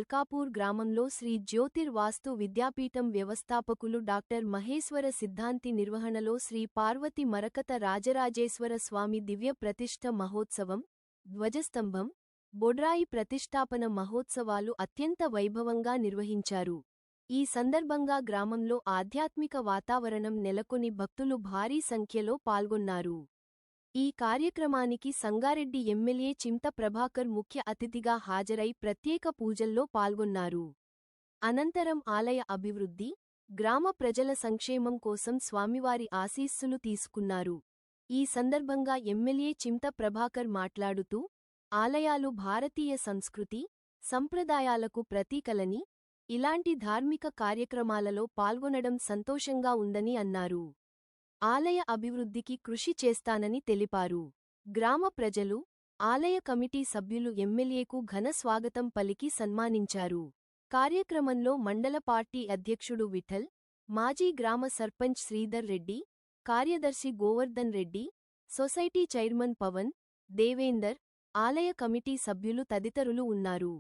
మల్కాపూర్ గ్రామంలో శ్రీ జ్యోతిర్వాస్తు విద్యాపీఠం వ్యవస్థాపకులు డాక్టర్ మహేశ్వర సిద్ధాంతి నిర్వహణలో శ్రీ పార్వతి మరకత రాజరాజేశ్వర స్వామి దివ్య ప్రతిష్ఠ మహోత్సవం, ధ్వజస్తంభం, బొడ్రాయి ప్రతిష్ఠాపన మహోత్సవాలు అత్యంత వైభవంగా నిర్వహించారు. ఈ సందర్భంగా గ్రామంలో ఆధ్యాత్మిక వాతావరణం నెలకొని భక్తులు భారీ సంఖ్యలో పాల్గొన్నారు. ఈ కార్యక్రమానికి సంగారెడ్డి ఎమ్మెల్యే చింత ప్రభాకర్ ముఖ్య అతిథిగా హాజరై ప్రత్యేక పూజల్లో పాల్గొన్నారు. అనంతరం ఆలయ అభివృద్ధి, గ్రామ ప్రజల సంక్షేమం కోసం స్వామివారి ఆశీస్సులు తీసుకున్నారు. ఈ సందర్భంగా ఎమ్మెల్యే చింత ప్రభాకర్ మాట్లాడుతూ, ఆలయాలు భారతీయ సంస్కృతి, సంప్రదాయాలకు ప్రతీకలని, ఇలాంటి ధార్మిక కార్యక్రమాలలో పాల్గొనడం సంతోషంగా ఉందని అన్నారు. ఆలయ అభివృద్ధికి కృషి చేస్తానని తెలిపారు. గ్రామ ప్రజలు, ఆలయ కమిటీ సభ్యులు ఎమ్మెల్యేకు ఘన స్వాగతం పలికి సన్మానించారు. కార్యక్రమంలో మండల పార్టీ అధ్యక్షుడు విఠల్, మాజీ గ్రామ సర్పంచ్ శ్రీధర్ రెడ్డి, కార్యదర్శి గోవర్ధన్ రెడ్డి, సొసైటీ చైర్మన్ పవన్, దేవేందర్, ఆలయ కమిటీ సభ్యులు తదితరులు ఉన్నారు.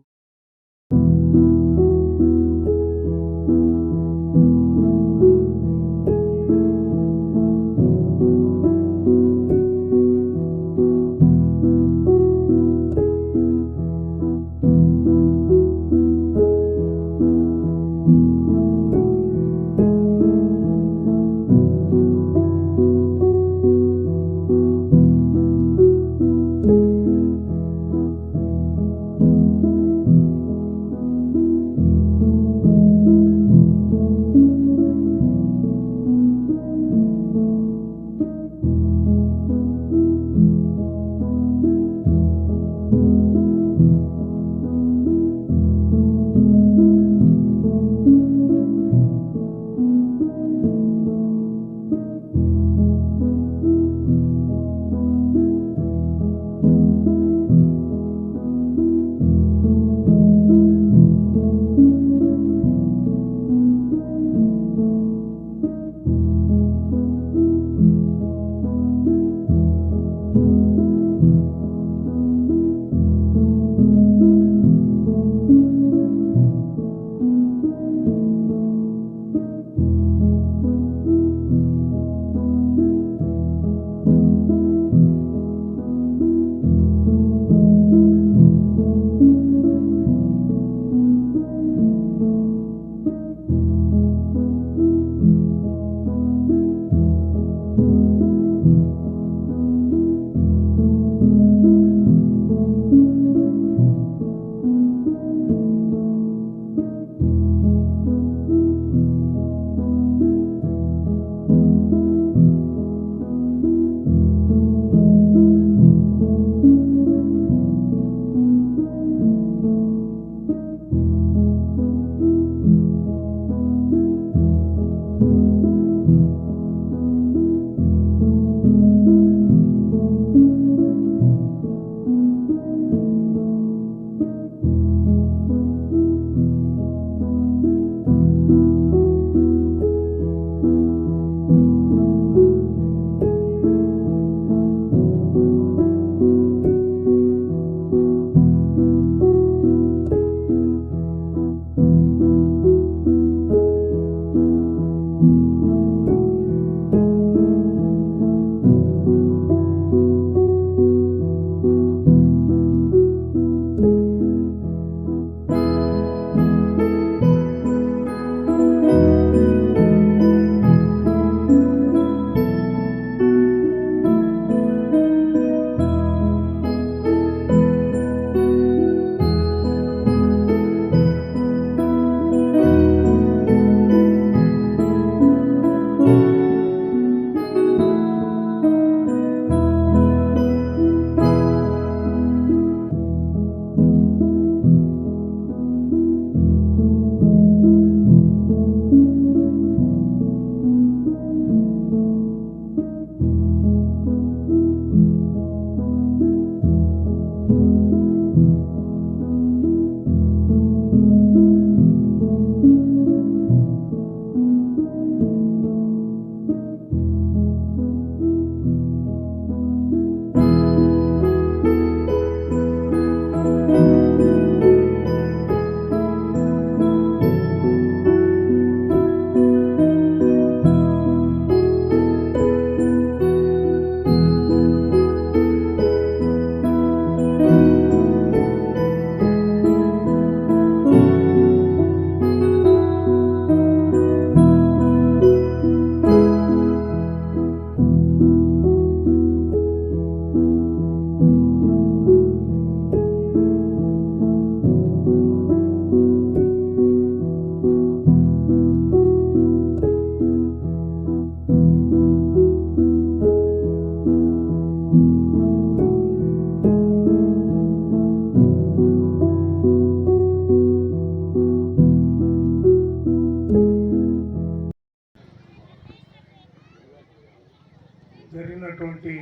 జరిగినటువంటి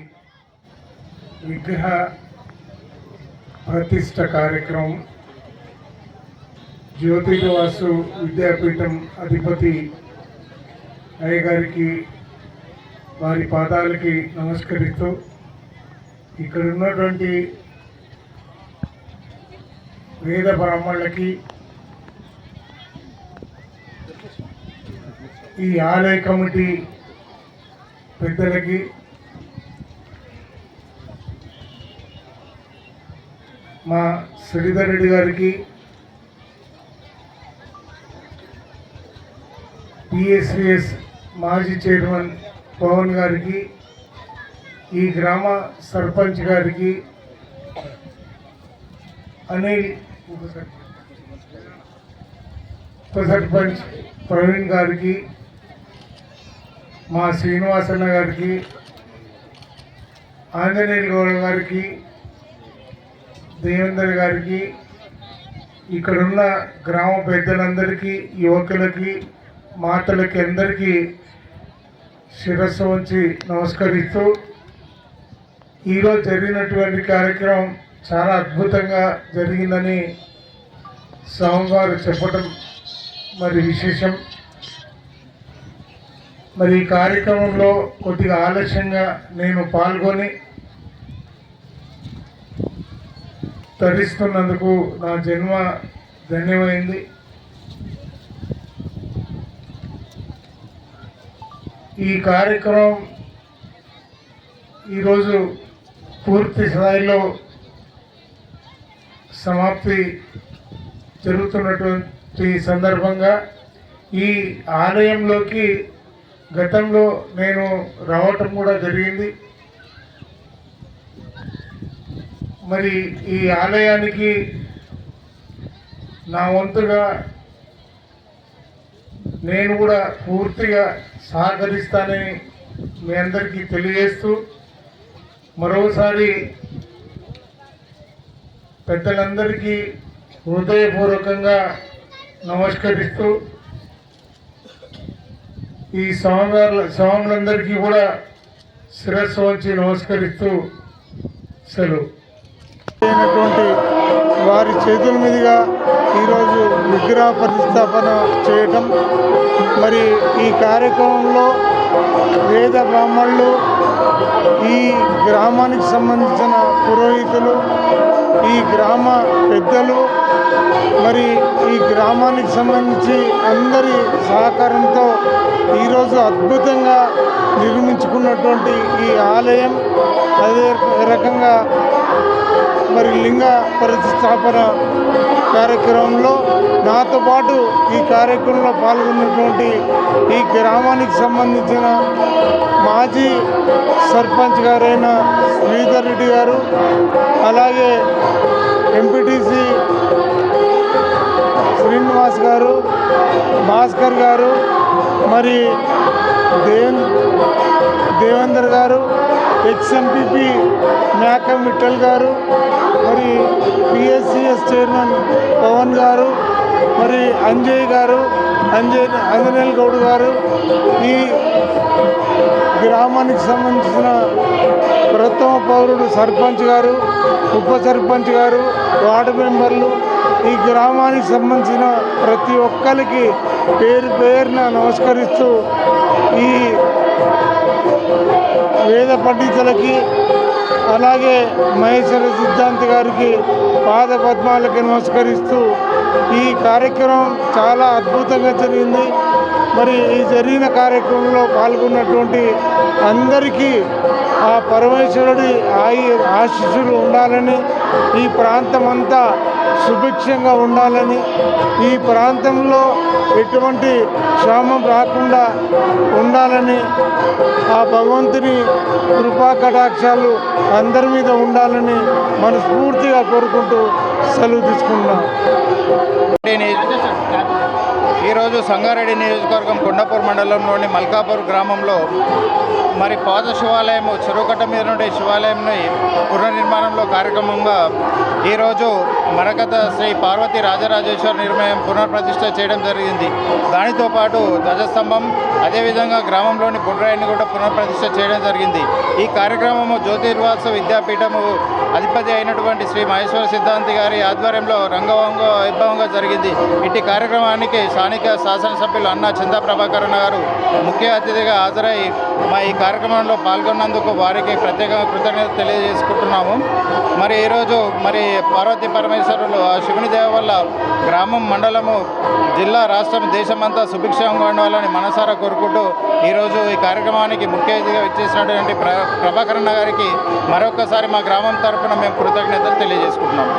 విగ్రహ ప్రతిష్ట కార్యక్రమం జ్యోతిర్వాసు విద్యాపీఠం అధిపతి అయ్యగారికి వారి పాదాలకి నమస్కరిస్తూ ఇక్కడ ఉన్నటువంటి వేద బ్రాహ్మణులకి ఈ ఆలయ కమిటీ పెద్దలకి మా శ్రీధర్ రెడ్డి గారికి పిఎస్విఎస్ మాజీ చైర్మన్ పవన్ గారికి ఈ గ్రామ సర్పంచ్ గారికి అనిల్ ఉప సర్పంచ్ ప్రవీణ్ గారికి మా శ్రీనివాసన్న గారికి ఆంజనేయుల గౌడ గారికి దేవేందర్ గారికి ఇక్కడున్న గ్రామ పెద్దలందరికీ యువకులకి మాతలకి అందరికీ శిరస్సు ఉంచి నమస్కరిస్తూ ఈరోజు జరిగినటువంటి కార్యక్రమం చాలా అద్భుతంగా జరిగిందని స్వామివారు చెప్పడం మరి విశేషం. మరి ఈ కార్యక్రమంలో కొద్దిగా ఆలస్యంగా నేను పాల్గొని తరిస్తున్నందుకు నా జన్మ ధన్యమైంది. ఈ కార్యక్రమం ఈరోజు పూర్తి స్థాయిలో సమాప్తి జరుగుతున్నటువంటి సందర్భంగా ఈ ఆలయంలోకి గతంలో నేను రావటం కూడా జరిగింది. మరి ఈ ఆలయానికి నా వంతుగా నేను కూడా పూర్తిగా సహకరిస్తానని మీ అందరికీ తెలియజేస్తూ మరోసారి పెద్దలందరికీ హృదయపూర్వకంగా నమస్కరిస్తూ ఈ స్వాములందరికీ కూడా శిరస్సు వంచి నమస్కరిస్తూ సెలవు. వారి చేతుల మీదుగా ఈరోజు విగ్రహ ప్రతిష్టాపన చేయటం, మరి ఈ కార్యక్రమంలో వేద బ్రాహ్మణులు, ఈ గ్రామానికి సంబంధించిన పురోహితులు, ఈ గ్రామ పెద్దలు, మరి ఈ గ్రామానికి సంబంధించి అందరి సహకారంతో ఈరోజు అద్భుతంగా నిర్మించుకున్నటువంటి ఈ ఆలయం, అదే రకంగా మరి లింగ ప్రతిష్టాపన కార్యక్రమంలో నాతో పాటు ఈ కార్యక్రమంలో పాల్గొన్నటువంటి ఈ గ్రామానికి సంబంధించిన మాజీ సర్పంచ్ గారైన శ్రీధర్ రెడ్డి గారు, అలాగే ఎంపీటీసీ శ్రీనివాస్ గారు, భాస్కర్ గారు, మరి దేవేందర్ గారు, ఎక్స్ఎంపీపీ మేకం విఠల్ గారు, మరి పిఎస్సిఎస్ చైర్మన్ పవన్ గారు, మరి ఆంజనేయుల గౌడ్ గారు, ఈ గ్రామానికి సంబంధించిన ప్రథమ పౌరుడు సర్పంచ్ గారు, ఉప సర్పంచ్ గారు, వార్డు మెంబర్లు, ఈ గ్రామానికి సంబంధించిన ప్రతి ఒక్కరికి పేరు పేరున నమస్కరిస్తూ ఈ వేద పండితులకి, అలాగే మహేశ్వర సిద్ధాంతి గారికి పాద పద్మాలకి నమస్కరిస్తూ ఈ కార్యక్రమం చాలా అద్భుతంగా జరిగింది. మరి ఈ జరిగిన కార్యక్రమంలో పాల్గొన్నటువంటి అందరికీ ఆ పరమేశ్వరుడి ఆశీస్సులు ఉండాలని, ఈ ప్రాంతం అంతా సుభిక్షంగా ఉండాలని, ఈ ప్రాంతంలో ఎటువంటి క్షామం రాకుండా ఉండాలని, ఆ భగవంతుని కృపా కటాక్షాలు అందరి మీద ఉండాలని మనస్ఫూర్తిగా కోరుకుంటూ సెలవు తీసుకున్నాం. ఈరోజు సంగారెడ్డి నియోజకవర్గం కొండాపూర్ మండలంలోని మల్కాపూర్ గ్రామంలో మరి పాత శివాలయం చెరువుకట్ట మీద నుండి శివాలయంని పునర్నిర్మాణంలో కార్యక్రమంగా ఈరోజు మరకత శ్రీ పార్వతి రాజరాజేశ్వర నిర్మయం పునఃప్రతిష్ఠ చేయడం జరిగింది. దానితో పాటు ధ్వజస్తంభం, అదేవిధంగా గ్రామంలోని బుడ్రాయిని కూడా పునఃప్రతిష్ఠ చేయడం జరిగింది. ఈ కార్యక్రమము జ్యోతిర్వాస విద్యాపీఠము అధిపతి అయినటువంటి శ్రీ మహేశ్వర సిద్ధాంతి గారి ఆధ్వర్యంలో వైభవంగా జరిగింది. ఇట్టి కార్యక్రమానికి స్థానిక శాసనసభ్యులు అన్నా చందా ప్రభాకరణ గారు ముఖ్య అతిథిగా హాజరై ఈ కార్యక్రమంలో పాల్గొన్నందుకు వారికి ప్రత్యేకంగా కృతజ్ఞత తెలియజేసుకుంటున్నాము. మరి ఈరోజు పార్వతీ పరమేశ్వరులు ఆ శివుని దయ వల్ల గ్రామం, మండలము, జిల్లా, రాష్ట్రం, దేశమంతా సుభిక్షంగా ఉండాలని మనసారా కోరుకుంటూ ఈరోజు ఈ కార్యక్రమానికి ముఖ్య అతిథిగా ఇచ్చేసినటువంటి ప్రభాకరణ గారికి మరొకసారి మా గ్రామం తరపున మేము కృతజ్ఞతలు తెలియజేసుకుంటున్నాము.